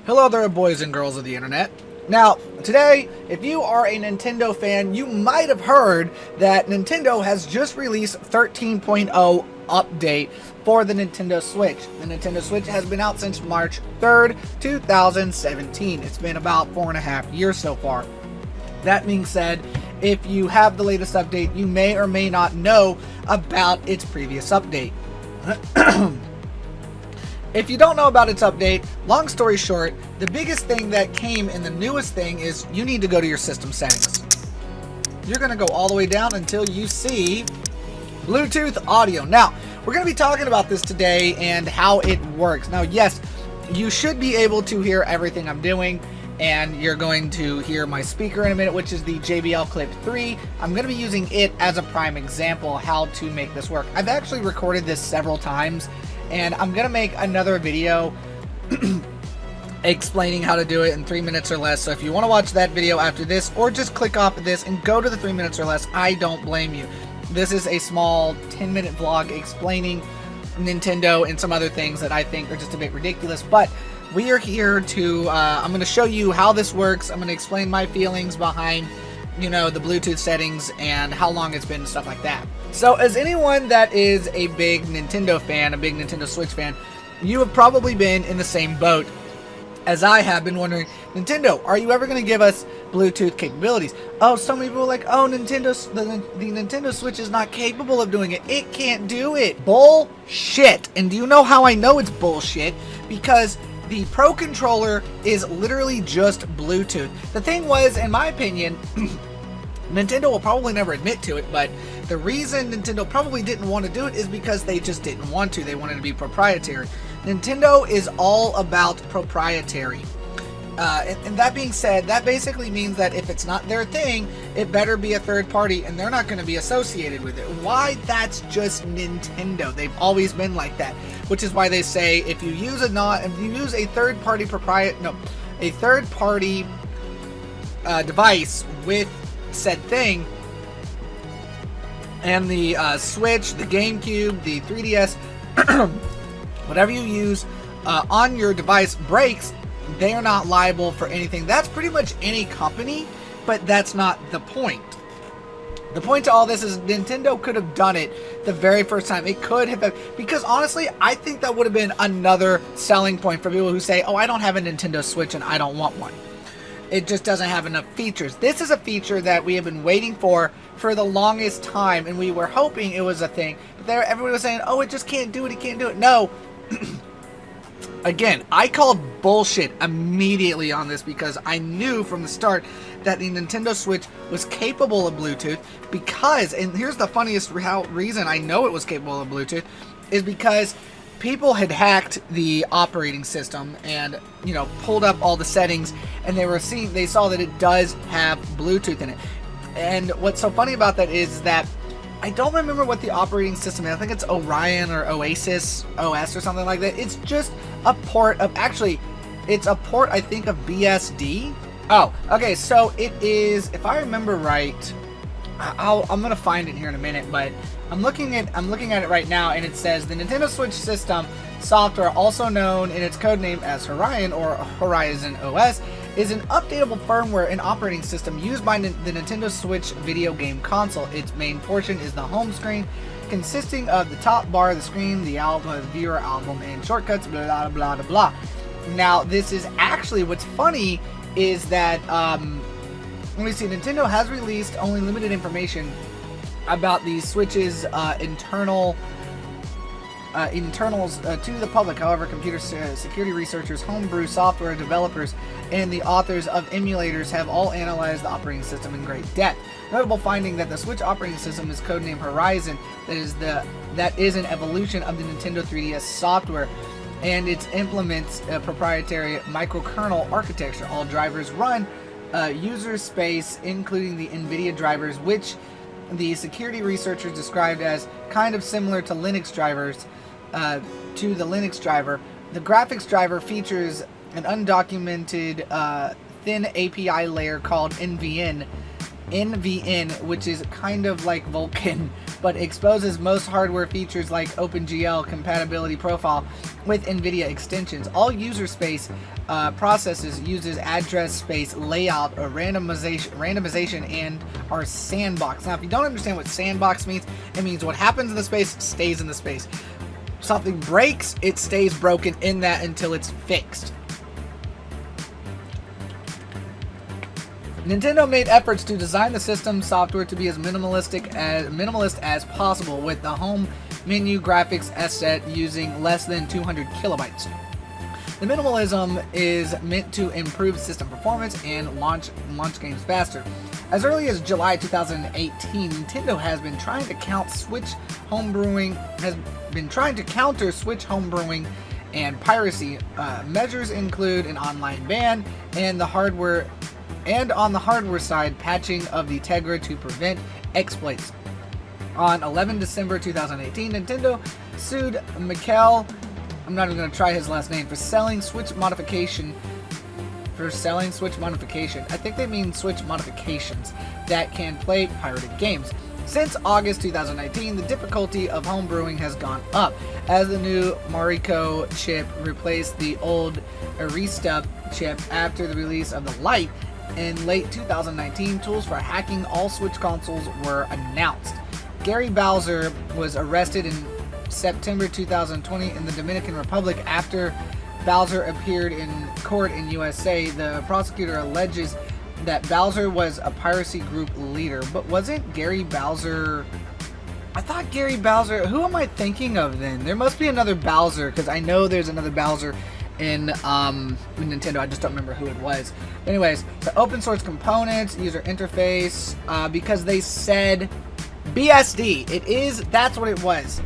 Hello there, boys and girls of the internet. Now, today, if you are a Nintendo fan, you might have heard that Nintendo has just released 13.0 update for the Nintendo Switch. The Nintendo Switch has been out since March 3rd, 2017. It's been about 4.5 years so far. That being said, if you have the latest update, you may or may not know about its previous update. If you don't know about its update, long story short, the biggest thing that came in the newest thing is you need to go to your system settings. You're going to go all the way down until you see Bluetooth audio. Now, we're going to be talking about this today and how it works. Now, yes, you should be able to hear everything I'm doing, and you're going to hear my speaker in a minute, which is the JBL Clip 3. I'm going to be using it as a prime example how to make this work. I've actually recorded this several times, and I'm going to make another video explaining how to do it in 3 minutes or less. So if you want to watch that video after this, or just click off of this and go to the 3 minutes or less, I don't blame you. This is a small 10-minute vlog explaining Nintendo and some other things that I think are just a bit ridiculous. But we are here to, I'm going to show you how this works. I'm going to explain my feelings behind, you know, the Bluetooth settings and how long it's been and stuff like that. So as anyone that is a big Nintendo fan, a big Nintendo Switch fan, you have probably been in the same boat as I have been wondering, Nintendo, are you ever going to give us Bluetooth capabilities? Oh, so many people are like, oh, the Nintendo Switch is not capable of doing it. It can't do it. Bullshit. And do you know how I know it's bullshit? Because the Pro Controller is literally just Bluetooth. The thing was, in my opinion, Nintendo will probably never admit to it, but the reason Nintendo probably didn't want to do it is because they just didn't want to. They wanted to be proprietary. Nintendo is all about proprietary. And that being said, that basically means that if it's not their thing, it better be a third party, and they're not going to be associated with it. Why? That's just Nintendo. They've always been like that, which is why they say if you use a third party device with said thing, and the Switch, the GameCube, the 3DS, whatever you use on your device breaks, they are not liable for anything. That's pretty much any company, but that's not the point. The point to all this is Nintendo could have done it the very first time. It could have, because honestly, I think that would have been another selling point for people who say, oh, I don't have a Nintendo Switch and I don't want one. It just doesn't have enough features. This is a feature that we have been waiting for the longest time, and we were hoping it was a thing. But everybody was saying, oh, it just can't do it, it can't do it. No. Again, I called bullshit immediately on this because I knew from the start that the Nintendo Switch was capable of Bluetooth because, and here's the funniest reason I know it was capable of Bluetooth, is because people had hacked the operating system and, you know, pulled up all the settings, and they saw that it does have Bluetooth in it. And what's so funny about that is that I don't remember what the operating system is. I think it's Orion or Oasis OS or something like that. It's just a port of, actually, it's a port, I think, of BSD. Oh, okay, so it is, if I remember right, I'm gonna find it here in a minute, but I'm looking at it right now, and it says the Nintendo Switch system software, also known in its codename as Orion or Horizon OS, is an updatable firmware and operating system used by the Nintendo Switch video game console. Its main portion is the home screen, consisting of the top bar of the screen, the album, the viewer album, and shortcuts, blah, blah, blah, blah, blah. Now, this is actually, what's funny is that, let me see, Nintendo has released only limited information about the Switch's internals to the public. However, computer security researchers, homebrew software developers, and the authors of emulators have all analyzed the operating system in great depth. Notable finding that the Switch operating system is codenamed Horizon. That is an evolution of the Nintendo 3DS software, and it implements a proprietary microkernel architecture. All drivers run user space, including the NVIDIA drivers, which the security researchers described as kind of similar to Linux drivers. To the Linux driver, the graphics driver features an undocumented thin API layer called NVN, which is kind of like Vulkan but exposes most hardware features like OpenGL compatibility profile with NVIDIA extensions. All user space processes uses address space layout or randomization and our sandbox. Now, if you don't understand what sandbox means, it means what happens in the space stays in the space. Something breaks, it stays broken in that until it's fixed. Nintendo made efforts to design the system software to be as minimalist as possible, with the home menu graphics asset using less than 200 kilobytes. The minimalism is meant to improve system performance and launch games faster. As early as July 2018, Nintendo has been trying to counter Switch homebrewing and piracy. Measures include an online ban and on the hardware side, patching of the Tegra to prevent exploits. On 11 December 2018, Nintendo sued Mikhail, I'm not even going to try his last name, for selling Switch modification. I think they mean Switch modifications that can play pirated games. Since August 2019, the difficulty of homebrewing has gone up, as the new Mariko chip replaced the old Arista chip after the release of the Lite. In late 2019, tools for hacking all Switch consoles were announced. Gary Bowser was arrested in September 2020 in the Dominican Republic after Bowser appeared in court in USA. The prosecutor alleges that Bowser was a piracy group leader, but wasn't Gary Bowser... I thought Gary Bowser... Who am I thinking of then? There must be another Bowser, because I know there's another Bowser in Nintendo. I just don't remember who it was. Anyways, the open source components, user interface, because they said BSD. That's what it was.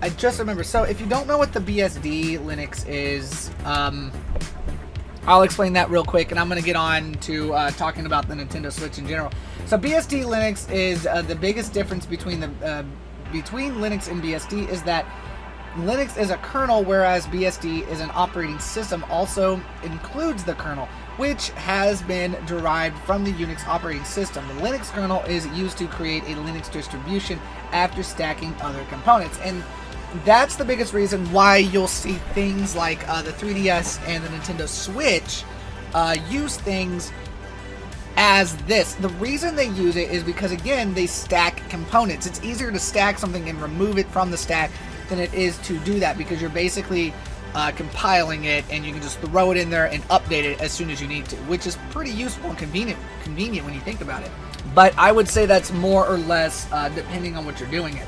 I just remember. So if you don't know what the BSD Linux is, I'll explain that real quick, and I'm going to get on to talking about the Nintendo Switch in general. So BSD Linux is the biggest difference between Linux and BSD is that Linux is a kernel, whereas BSD is an operating system, also includes the kernel, which has been derived from the Unix operating system. The Linux kernel is used to create a Linux distribution after stacking other components, and that's the biggest reason why you'll see things like the 3DS and the Nintendo Switch use things as this. The reason they use it is because, again, they stack components. It's easier to stack something and remove it from the stack than it is to do that, because you're basically compiling it and you can just throw it in there and update it as soon as you need to, which is pretty useful and convenient when you think about it. But I would say that's more or less depending on what you're doing it.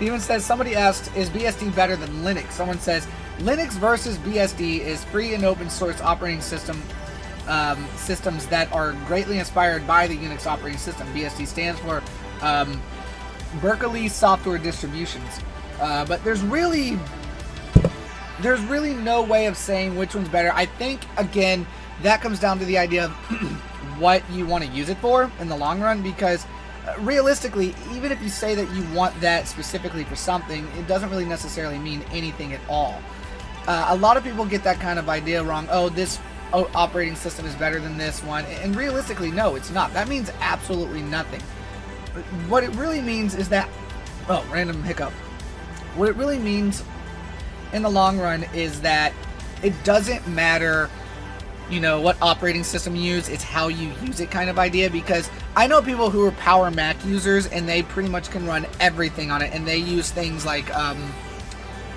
It even says, somebody asked, is BSD better than Linux? Someone says, Linux versus BSD is free and open source operating system systems that are greatly inspired by the Unix operating system. BSD stands for Berkeley Software Distributions. But there's really no way of saying which one's better. I think, again, that comes down to the idea of what you want to use it for in the long run, because realistically, even if you say that you want that specifically for something, it doesn't really necessarily mean anything at all. A lot of people get that kind of idea wrong. Oh, this operating system is better than this one. And realistically, no, it's not. That means absolutely nothing. What it really means is that... Oh, random hiccup. What it really means in the long run is that it doesn't matter, you know, what operating system you use, it's how you use it kind of idea, because I know people who are Power Mac users and they pretty much can run everything on it, and they use things like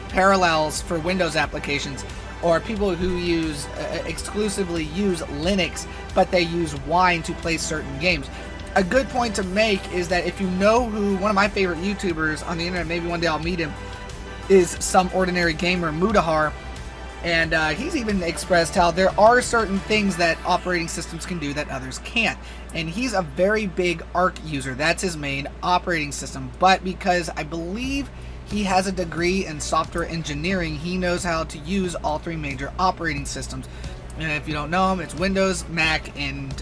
Parallels for Windows applications, or people who use exclusively use Linux, but they use Wine to play certain games. A good point to make is that if you know who, one of my favorite YouTubers on the internet, maybe one day I'll meet him, is Some Ordinary Gamer Mudahar, and he's even expressed how there are certain things that operating systems can do that others can't, and he's a very big Arc user. That's his main operating system, but because I believe he has a degree in software engineering, he knows how to use all three major operating systems. And if you don't know them, it's Windows, Mac, and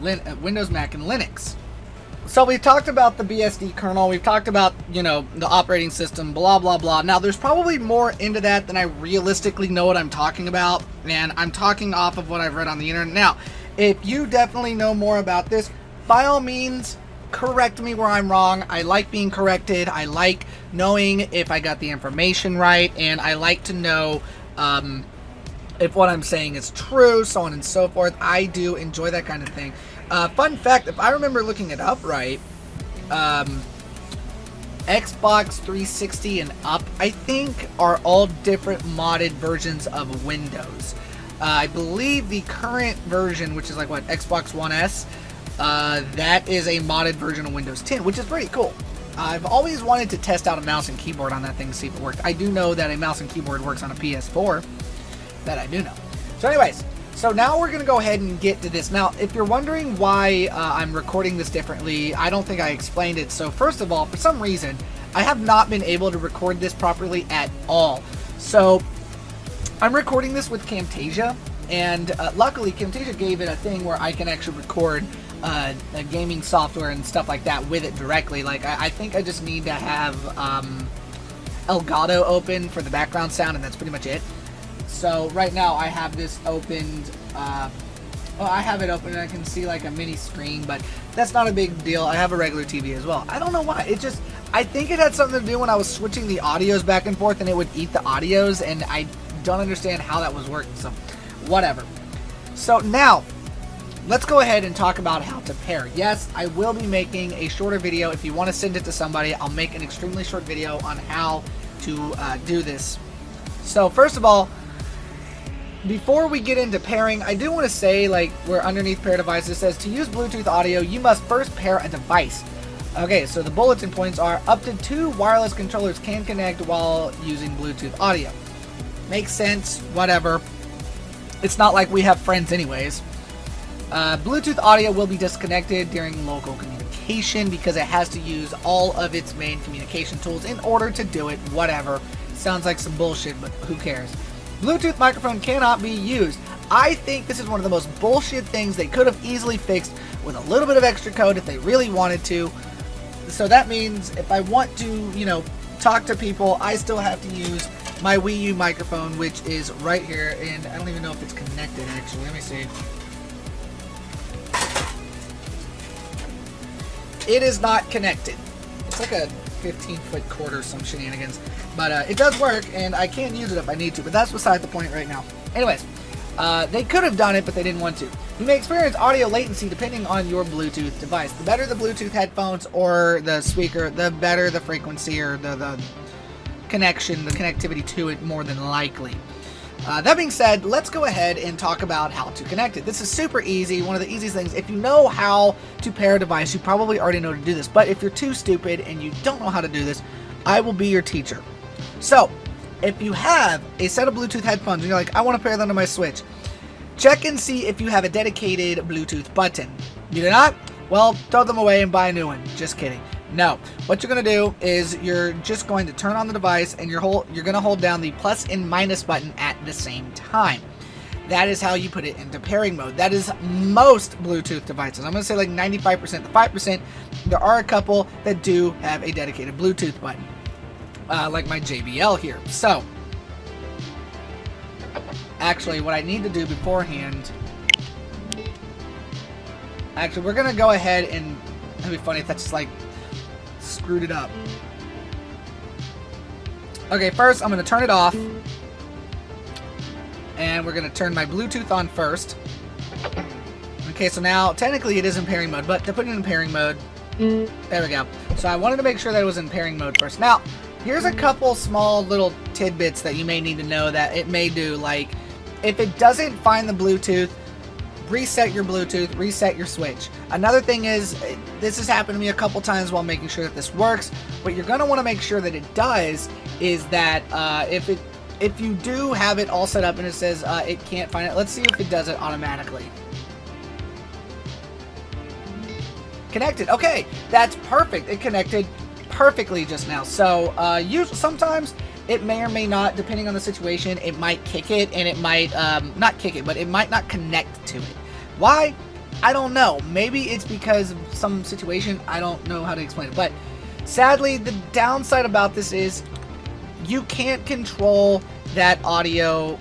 Linux. So we've talked about the BSD kernel, we've talked about, you know, the operating system, blah, blah, blah. Now, there's probably more into that than I realistically know what I'm talking about, and I'm talking off of what I've read on the internet. Now, if you definitely know more about this, by all means, correct me where I'm wrong. I like being corrected. I like knowing if I got the information right, and I like to know if what I'm saying is true, so on and so forth. I do enjoy that kind of thing. Fun fact, if I remember looking it up right, Xbox 360 and up, I think, are all different modded versions of Windows. I believe the current version, which is like what, Xbox One S, that is a modded version of Windows 10, which is pretty cool. I've always wanted to test out a mouse and keyboard on that thing to see if it worked. I do know that a mouse and keyboard works on a PS4. That I do know. So anyways, so now we're going to go ahead and get to this. Now, if you're wondering why I'm recording this differently, I don't think I explained it. So first of all, for some reason, I have not been able to record this properly at all. So I'm recording this with Camtasia, and luckily Camtasia gave it a thing where I can actually record a gaming software and stuff like that with it directly. Like, I think I just need to have Elgato open for the background sound, and that's pretty much it. So right now I have this opened, I have it open and I can see like a mini screen, but that's not a big deal. I have a regular TV as well. I don't know why. It just, I think it had something to do when I was switching the audios back and forth, and it would eat the audios, and I don't understand how that was working, so whatever. So now, let's go ahead and talk about how to pair. Yes, I will be making a shorter video. If you want to send it to somebody, I'll make an extremely short video on how to do this. So first of all, before we get into pairing, I do want to say, like, where underneath pair devices, it says to use Bluetooth audio, you must first pair a device. Okay, so the bulletin points are up to 2 wireless controllers can connect while using Bluetooth audio. Makes sense, whatever. It's not like we have friends anyways. Bluetooth audio will be disconnected during local communication because it has to use all of its main communication tools in order to do it, whatever. Sounds like some bullshit, but who cares? Bluetooth microphone cannot be used. I think this is one of the most bullshit things they could have easily fixed with a little bit of extra code if they really wanted to. So that means if I want to, you know, talk to people, I still have to use my Wii U microphone, which is right here, and I don't even know if it's connected actually. Let me see. It is not connected. It's like a 15-foot cord or some shenanigans, but it does work, and I can use it if I need to, but that's beside the point right now. Anyways, they could have done it, but they didn't want to. You may experience audio latency depending on your Bluetooth device. The better the Bluetooth headphones or the speaker, the better the frequency or the connection, the connectivity to it, more than likely. That being said, let's go ahead and talk about how to connect it. This is super easy, one of the easiest things. If you know how to pair a device, you probably already know to do this. But if you're too stupid and you don't know how to do this, I will be your teacher. So, if you have a set of Bluetooth headphones and you're like, I want to pair them to my Switch, check and see if you have a dedicated Bluetooth button. You do not? Well, throw them away and buy a new one. Just kidding. No. What you're going to do is you're just going to turn on the device and you're going to hold down the plus and minus button at the same time. That is how you put it into pairing mode. That is most Bluetooth devices. I'm going to say like 95%. The 5%, there are a couple that do have a dedicated Bluetooth button. Like my JBL here. So, actually, what I need to do beforehand... Actually, we're going to go ahead and... It'd be funny if that's just like... screwed it up. Okay, first I'm going to turn it off. And we're going to turn my Bluetooth on first. Okay, so now, technically it is in pairing mode, but to put it in pairing mode... There we go. So I wanted to make sure that it was in pairing mode first. Now, here's a couple small little tidbits that you may need to know that it may do. Like, if it doesn't find the Bluetooth, reset your Bluetooth, reset your Switch. Another thing is, this has happened to me a couple times while making sure that this works. What you're going to want to make sure that it does is that if you do have it all set up and it says it can't find it, let's see if it does it automatically. Connected. Okay, that's perfect. It connected perfectly just now. So sometimes it may or may not, depending on the situation, it might kick it, and it might not kick it, but it might not connect to it. Why? I don't know. Maybe it's because of some situation. I don't know how to explain it. But sadly, the downside about this is you can't control that audio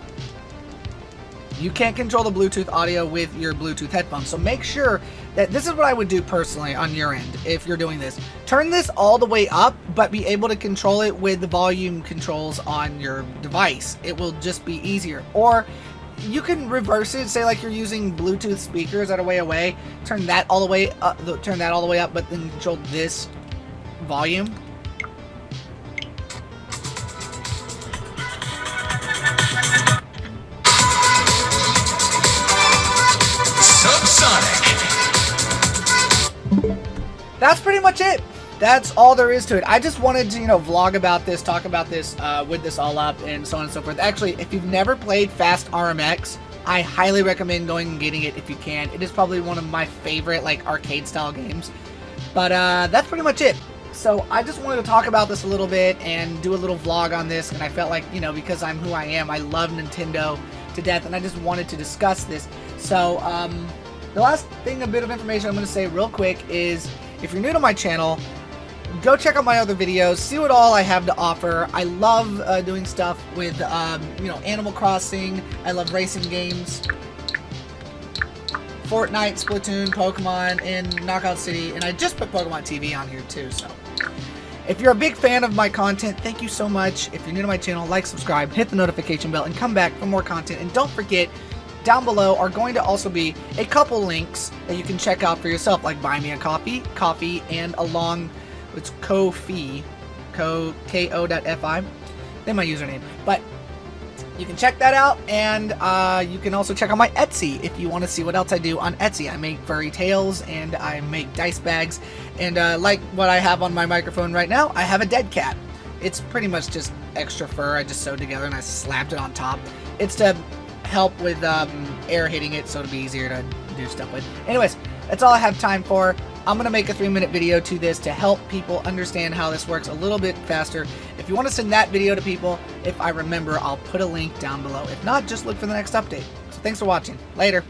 You can't control the Bluetooth audio with your Bluetooth headphones. So make sure that this is what I would do personally on your end if you're doing this. Turn this all the way up, but be able to control it with the volume controls on your device. It will just be easier. Or you can reverse it, say like you're using Bluetooth speakers that are way away. Turn that all the way up, but then control this volume. That's pretty much it. That's all there is to it. I just wanted to, vlog about this, talk about this, with this all up, and so on and so forth. Actually, if you've never played Fast RMX, I highly recommend going and getting it if you can. It is probably one of my favorite, like, arcade-style games. But, that's pretty much it. So, I just wanted to talk about this a little bit and do a little vlog on this, and I felt like, because I'm who I am, I love Nintendo to death, and I just wanted to discuss this. So, the last thing, a bit of information I'm going to say real quick is, if you're new to my channel, go check out my other videos, see what all I have to offer. I love doing stuff with, Animal Crossing. I love racing games, Fortnite, Splatoon, Pokemon, and Knockout City, and I just put Pokemon TV on here too, so. If you're a big fan of my content, thank you so much. If you're new to my channel, like, subscribe, hit the notification bell, and come back for more content. And don't forget, down below are going to also be a couple links that you can check out for yourself, like Buy Me a Coffee, and along, it's Ko-fi, Ko.fi, then my username. But you can check that out, and you can also check out my Etsy if you want to see what else I do on Etsy. I make furry tails, and I make dice bags, and like what I have on my microphone right now, I have a dead cat. It's pretty much just extra fur I just sewed together, and I slapped it on top. It's to help with air hitting it, so it'll be easier to do stuff with. Anyways, that's all I have time for. I'm gonna make a 3-minute video to this to help people understand how this works a little bit faster. If you want to send that video to people, if I remember, I'll put a link down below. If not, just look for the next update. So thanks for watching. Later.